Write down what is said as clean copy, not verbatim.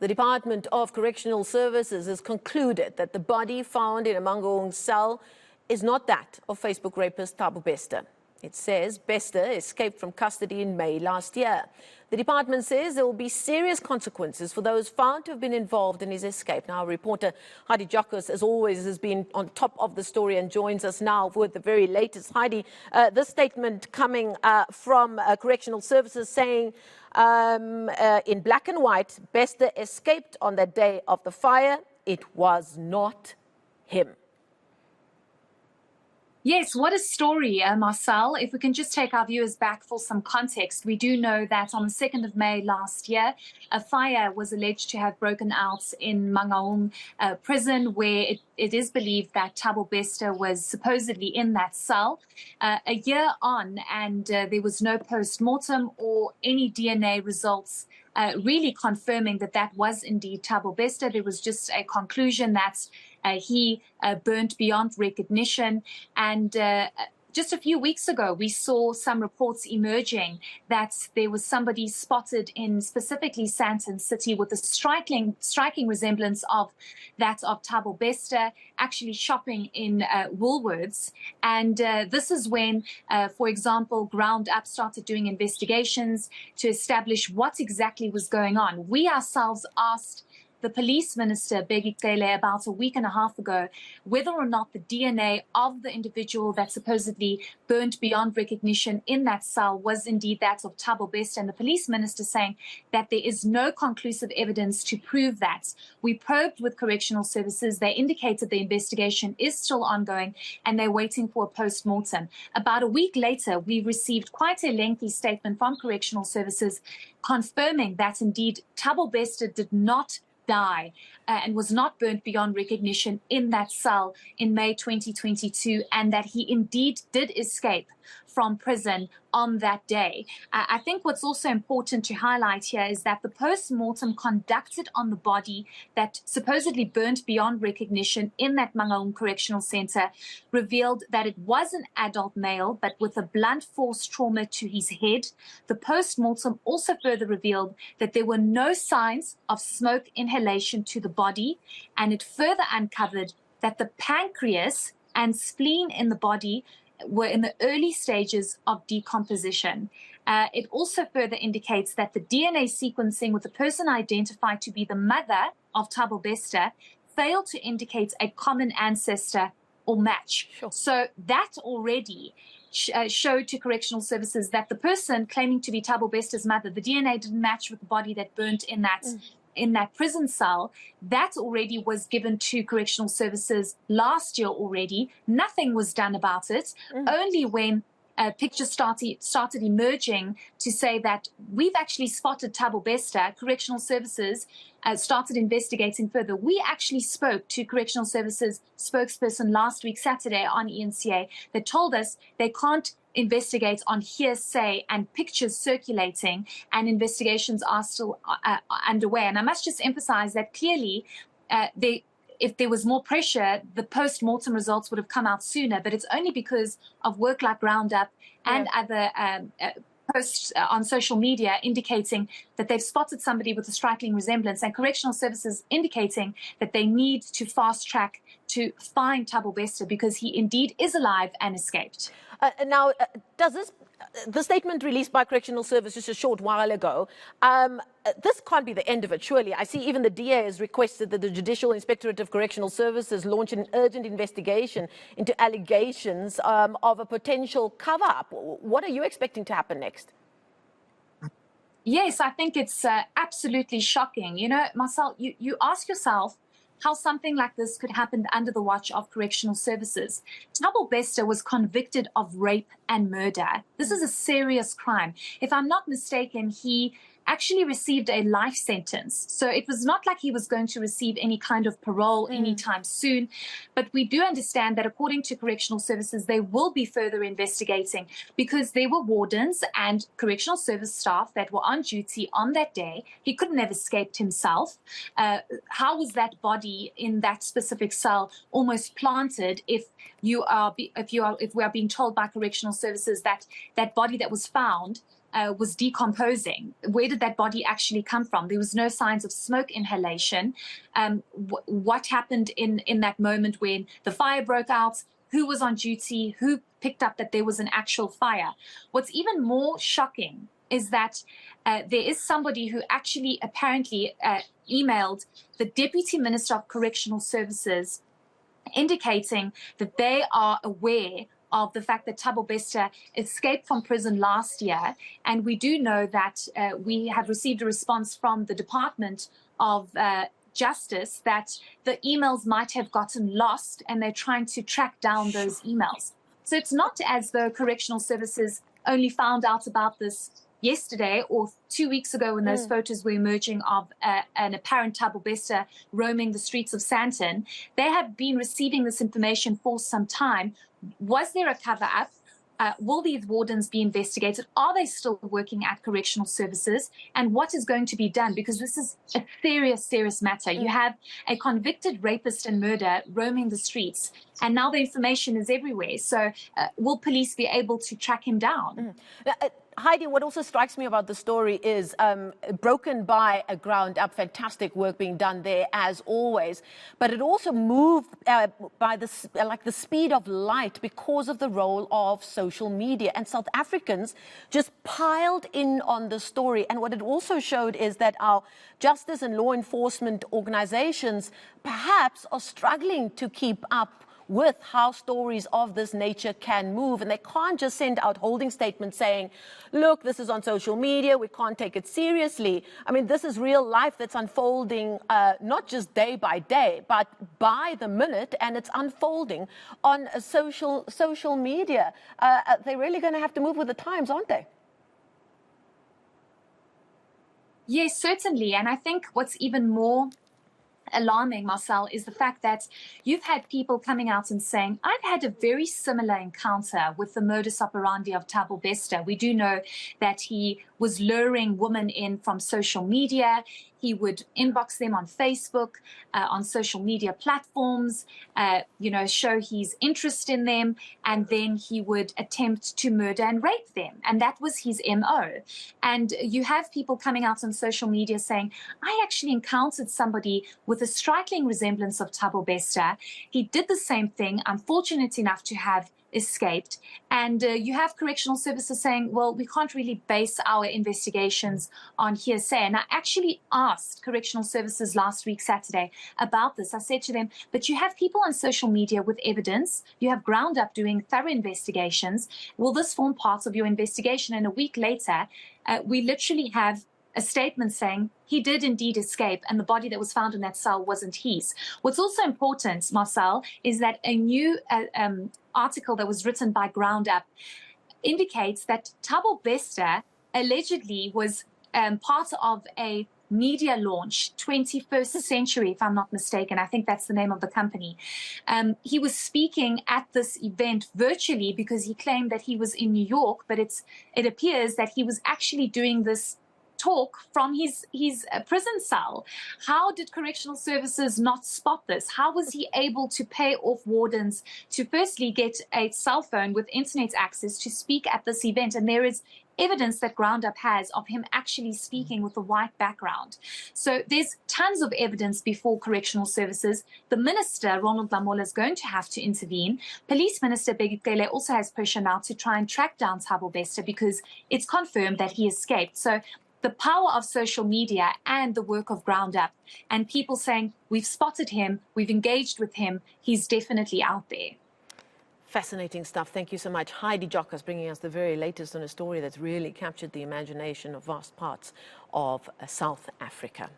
The Department of Correctional Services has concluded that the body found in a Mangaung cell is not that of Facebook rapist Thabo Bester. It says Bester escaped from custody in May last year. The department says there will be serious consequences for those found to have been involved in his escape. Now, reporter Heidi Jacques, as always, has been on top of the story and joins us now with the very latest. Heidi, this statement coming from Correctional Services saying in black and white, Bester escaped on the day of the fire. It was not him. Yes, what a story, Marcel. If we can just take our viewers back for some context, we do know that on the 2nd of May last year, a fire was alleged to have broken out in Mangaung prison, where it is believed that Thabo Bester was supposedly in that cell. A year on, and there was no post-mortem or any DNA results really confirming that that was indeed Thabo Bester. There was just a conclusion that he burnt beyond recognition. And just a few weeks ago, we saw some reports emerging that there was somebody spotted in specifically Sandton City with a striking resemblance of that of Thabo Bester, actually shopping in Woolworths. And this is when, for example, Ground Up started doing investigations to establish what exactly was going on. We ourselves asked the police minister, Bheki Cele, about a week and a half ago, whether or not the DNA of the individual that supposedly burned beyond recognition in that cell was indeed that of Thabo Bester, and the police minister saying that there is no conclusive evidence to prove that. We probed with Correctional Services. They indicated the investigation is still ongoing and they're waiting for a post-mortem. About a week later, we received quite a lengthy statement from Correctional Services confirming that indeed Thabo Bester did not die and was not burnt beyond recognition in that cell in May 2022, and that he indeed did escape from prison on that day. I think what's also important to highlight here is that the post-mortem conducted on the body that supposedly burnt beyond recognition in that Mangaung Correctional Center revealed that it was an adult male, but with a blunt force trauma to his head. The post-mortem also further revealed that there were no signs of smoke inhalation to the body, and it further uncovered that the pancreas and spleen in the body were in the early stages of decomposition. It also further indicates that the DNA sequencing with the person identified to be the mother of Thabo Bester failed to indicate a common ancestor or match. Sure. So that already showed to Correctional Services that the person claiming to be Thabo Bester's mother, the DNA didn't match with the body that burnt in that prison cell. That already was given to Correctional Services last year already. Nothing was done about it. Only when pictures started emerging to say that we've actually spotted Thabo Bester, Correctional Services started investigating further. We actually spoke to Correctional Services spokesperson last week, Saturday, on eNCA, that told us they can't investigate on hearsay and pictures circulating, and investigations are still underway. And I must just emphasize that clearly if there was more pressure, the post-mortem results would have come out sooner, but it's only because of work like Roundup and other posts on social media indicating that they've spotted somebody with a striking resemblance, and Correctional Services indicating that they need to fast track to find Thabo Bester because he indeed is alive and escaped. Now, does the statement released by Correctional Service just a short while ago, this can't be the end of it, surely. I see even the DA has requested that the Judicial Inspectorate of Correctional Services launch an urgent investigation into allegations of a potential cover-up. What are you expecting to happen next? Yes, I think it's absolutely shocking. You know, Marcel, you ask yourself how something like this could happen under the watch of Correctional Services. Thabo Bester was convicted of rape and murder. This is a serious crime. If I'm not mistaken, he actually received a life sentence. So it was not like he was going to receive any kind of parole anytime soon. But we do understand that according to Correctional Services, they will be further investigating because there were wardens and Correctional Service staff that were on duty on that day. He couldn't have escaped himself. How was that body in that specific cell almost planted if we are being told by Correctional Services that that body that was found was decomposing. Where did that body actually come from? There was no signs of smoke inhalation. What happened in that moment when the fire broke out? Who was on duty? Who picked up that there was an actual fire? What's even more shocking is that there is somebody who actually apparently emailed the Deputy Minister of Correctional Services indicating that they are aware of the fact that Thabo Bester escaped from prison last year. And we do know that we have received a response from the Department of Justice that the emails might have gotten lost and they're trying to track down those emails. So it's not as though Correctional Services only found out about this yesterday or 2 weeks ago when those photos were emerging of an apparent Thabo Bester roaming the streets of Sandton. They have been receiving this information for some time. Was there a cover-up? Will these wardens be investigated? Are they still working at Correctional Services? And what is going to be done? Because this is a serious, serious matter. You have a convicted rapist and murderer roaming the streets, and now the information is everywhere. So will police be able to track him down? Heidi, what also strikes me about the story is broken by a ground up, fantastic work being done there as always, but it also moved by the speed of light because of the role of social media, and South Africans just piled in on the story. And what it also showed is that our justice and law enforcement organizations perhaps are struggling to keep up with how stories of this nature can move. And they can't just send out holding statements saying, look, this is on social media, we can't take it seriously. I mean, this is real life that's unfolding not just day by day, but by the minute, and it's unfolding on social media. They're really going to have to move with the times, aren't they? Yes, certainly. And I think what's even more alarming, Marcel, is the fact that you've had people coming out and saying, I've had a very similar encounter with the modus operandi of Thabo Bester. We do know that he was luring women in from social media. He would inbox them on Facebook, on social media platforms, show his interest in them, and then he would attempt to murder and rape them. And that was his MO. And you have people coming out on social media saying, I actually encountered somebody with a striking resemblance of Thabo Bester. He did the same thing, unfortunate enough to have escaped. And you have Correctional Services saying, well, we can't really base our investigations on hearsay. And I actually asked Correctional Services last week, Saturday, about this. I said to them, but you have people on social media with evidence. You have ground up doing thorough investigations. Will this form part of your investigation? And a week later, we literally have a statement saying he did indeed escape and the body that was found in that cell wasn't his. What's also important, Marcel, is that a new article that was written by Ground Up indicates that Thabo Bester allegedly was part of a media launch, 21st Century, if I'm not mistaken. I think that's the name of the company. He was speaking at this event virtually because he claimed that he was in New York, but it appears that he was actually doing this talk from his prison cell. How did Correctional Services not spot this? How was he able to pay off wardens to firstly get a cell phone with internet access to speak at this event? And there is evidence that Ground Up has of him actually speaking with a white background. So there's tons of evidence before Correctional Services. The Minister, Ronald Lamola, is going to have to intervene. Police Minister Begitele also has pressure now to try and track down Thabo Bester because it's confirmed that he escaped. So the power of social media and the work of Ground Up and people saying, we've spotted him, we've engaged with him, he's definitely out there. Fascinating stuff. Thank you so much. Heidi Jockers bringing us the very latest on a story that's really captured the imagination of vast parts of South Africa.